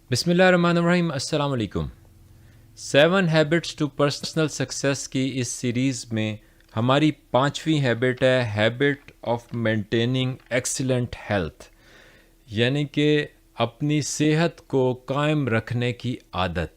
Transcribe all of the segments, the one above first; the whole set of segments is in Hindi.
बिस्मिल्लाहिर्रहमानिर्रहीम, अस्सलाम वालेकुम। 7 हैबिट्स टू पर्सनल सक्सेस की इस सीरीज़ में हमारी 5वीं हैबिट है habit of maintaining excellent health, यानी कि अपनी सेहत को कायम रखने की आदत।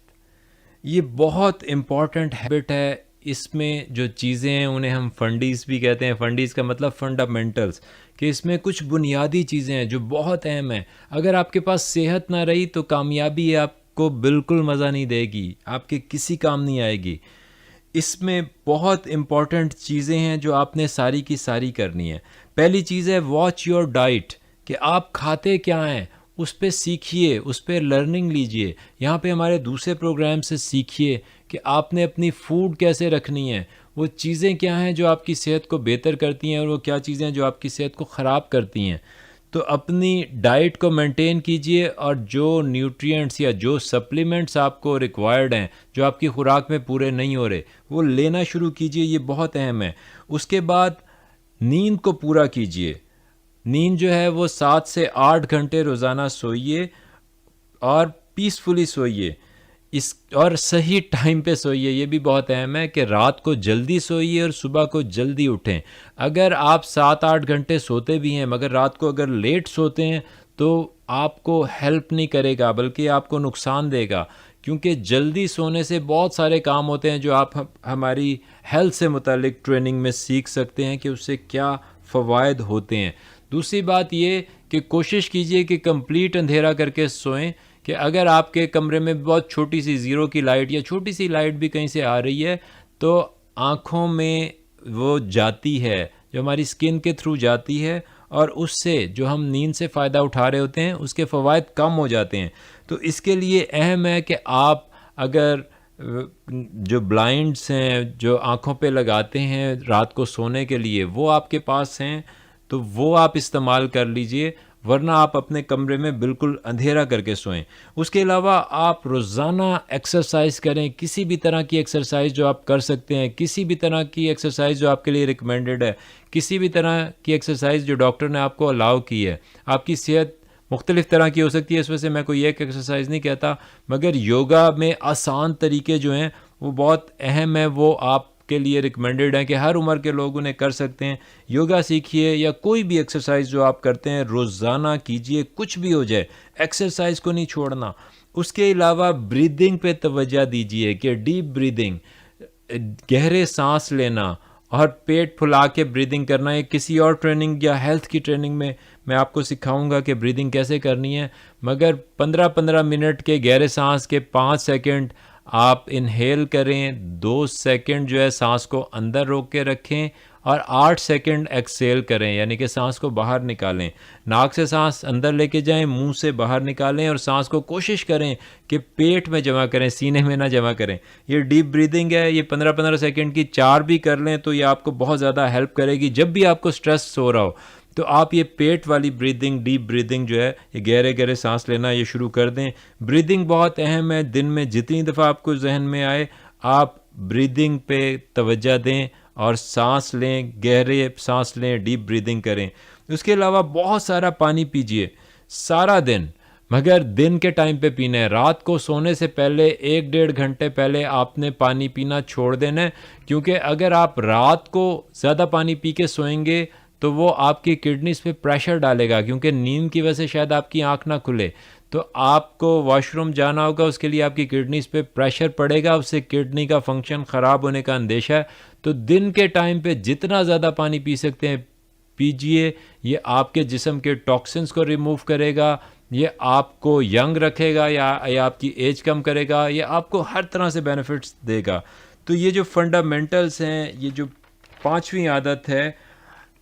ये बहुत इम्पॉर्टेंट हैबिट है। इसमें जो चीज़ें हैं उन्हें हम फंडीज़ भी कहते हैं। फंडीज़ का मतलब फंडामेंटल्स, कि इसमें कुछ बुनियादी चीज़ें हैं जो बहुत अहम हैं। अगर आपके पास सेहत ना रही तो कामयाबी आपको बिल्कुल मज़ा नहीं देगी, आपके किसी काम नहीं आएगी। इसमें बहुत इम्पॉर्टेंट चीज़ें हैं जो आपने सारी की सारी करनी है। पहली चीज़ है वॉच योर डाइट, कि आप खाते क्या हैं उस पर सीखिए, उस पर लर्निंग लीजिए। यहाँ पे हमारे दूसरे प्रोग्राम से सीखिए कि आपने अपनी फूड कैसे रखनी है, वो चीज़ें क्या हैं जो आपकी सेहत को बेहतर करती हैं और वो क्या चीज़ें हैं जो आपकी सेहत को ख़राब करती हैं। तो अपनी डाइट को मेंटेन कीजिए और जो न्यूट्रिएंट्स या जो सप्लीमेंट्स आपको रिक्वायर्ड हैं, जो आपकी खुराक में पूरे नहीं हो रहे, वो लेना शुरू कीजिए। ये बहुत अहम है। उसके बाद नींद को पूरा कीजिए। नींद जो है वो 7 से 8 घंटे रोज़ाना सोइए और पीसफुली सोइए। इस और सही टाइम पे सोइए। ये भी बहुत अहम है कि रात को जल्दी सोइए और सुबह को जल्दी उठें। अगर आप 7-8 घंटे सोते भी हैं मगर रात को अगर लेट सोते हैं तो आपको हेल्प नहीं करेगा बल्कि आपको नुकसान देगा, क्योंकि जल्दी सोने से बहुत सारे काम होते हैं जो आप हमारी हेल्थ से मुतालिक ट्रेनिंग में सीख सकते हैं कि उससे क्या फ़वाइद होते हैं। दूसरी बात ये कि कोशिश कीजिए कि कंप्लीट अंधेरा करके सोएं, कि अगर आपके कमरे में बहुत छोटी सी ज़ीरो की लाइट या छोटी सी लाइट भी कहीं से आ रही है तो आँखों में वो जाती है, जो हमारी स्किन के थ्रू जाती है, और उससे जो हम नींद से फ़ायदा उठा रहे होते हैं उसके फ़वाइद कम हो जाते हैं। तो इसके लिए अहम है कि आप अगर जो ब्लाइंड्स हैं जो आँखों पे लगाते हैं रात को सोने के लिए, वो आपके पास हैं तो वो आप इस्तेमाल कर लीजिए, वरना आप अपने कमरे में बिल्कुल अंधेरा करके सोएं। उसके अलावा आप रोज़ाना एक्सरसाइज करें, किसी भी तरह की एक्सरसाइज जो आप कर सकते हैं, किसी भी तरह की एक्सरसाइज जो आपके लिए रिकमेंडेड है, किसी भी तरह की एक्सरसाइज जो डॉक्टर ने आपको अलाउ की है। आपकी सेहत मुख्तलिफ़ तरह की हो सकती है, इस वजह से मैं कोई एक एक्सरसाइज नहीं कहता, मगर योगा में आसान तरीके जो हैं वो बहुत अहम है। वो आपके लिए रिकमेंडेड है कि हर उम्र के लोग उन्हें कर सकते हैं। योगा सीखिए या कोई भी एक्सरसाइज जो आप करते हैं रोज़ाना कीजिए, कुछ भी हो जाए, एक्सरसाइज को नहीं छोड़ना। उसके अलावा ब्रीदिंग पे तवज्जो दीजिए कि डीप ब्रीदिंग, गहरे सांस लेना और पेट फुला के ब्रीदिंग करना। है किसी और ट्रेनिंग या हेल्थ की ट्रेनिंग में मैं आपको सिखाऊंगा कि ब्रीदिंग कैसे करनी है, मगर 15-15 मिनट के गहरे सांस के 5 सेकंड आप इनहेल करें, 2 सेकंड जो है सांस को अंदर रोक के रखें और 8 सेकंड एक्सेल करें, यानी कि सांस को बाहर निकालें। नाक से सांस अंदर लेके जाएं, मुंह से बाहर निकालें और सांस को कोशिश करें कि पेट में जमा करें, सीने में ना जमा करें। ये डीप ब्रीदिंग है, ये 15-15 सेकंड की 4 भी कर लें तो ये आपको बहुत ज़्यादा हेल्प करेगी। जब भी आपको स्ट्रेस हो रहा हो तो आप ये पेट वाली ब्रीदिंग, डीप ब्रीदिंग जो है, ये गहरे गहरे सांस लेना ये शुरू कर दें। ब्रीदिंग बहुत अहम है। दिन में जितनी दफ़ा आपको जहन में आए आप ब्रीदिंग पे तवज्जो दें और सांस लें, गहरे सांस लें, डीप ब्रीदिंग करें। उसके अलावा बहुत सारा पानी पीजिए सारा दिन, मगर दिन के टाइम पे पीना है। रात को सोने से पहले 1-1.5 घंटे पहले आपने पानी पीना छोड़ देना है, क्योंकि अगर आप रात को ज़्यादा पानी पी के सोएंगे तो वो आपकी किडनीज़ पे प्रेशर डालेगा, क्योंकि नींद की वजह से शायद आपकी आँख ना खुले तो आपको वॉशरूम जाना होगा, उसके लिए आपकी किडनीज़ पे प्रेशर पड़ेगा, उससे किडनी का फंक्शन ख़राब होने का अंदेशा है। तो दिन के टाइम पे जितना ज़्यादा पानी पी सकते हैं पीजिए। ये आपके जिस्म के टॉक्सिन्स को रिमूव करेगा, ये आपको यंग रखेगा या आपकी एज कम करेगा, ये आपको हर तरह से बेनिफिट्स देगा। तो ये जो फंडामेंटल्स हैं, ये जो 5वीं आदत है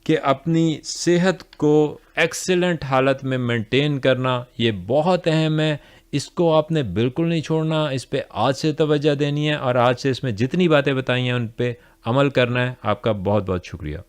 कि अपनी सेहत को एक्सीलेंट हालत में मेंटेन करना, ये बहुत अहम है। इसको आपने बिल्कुल नहीं छोड़ना, इस पे आज से तवज्जो देनी है और आज से इसमें जितनी बातें बताई हैं उन पे अमल करना है। आपका बहुत बहुत शुक्रिया।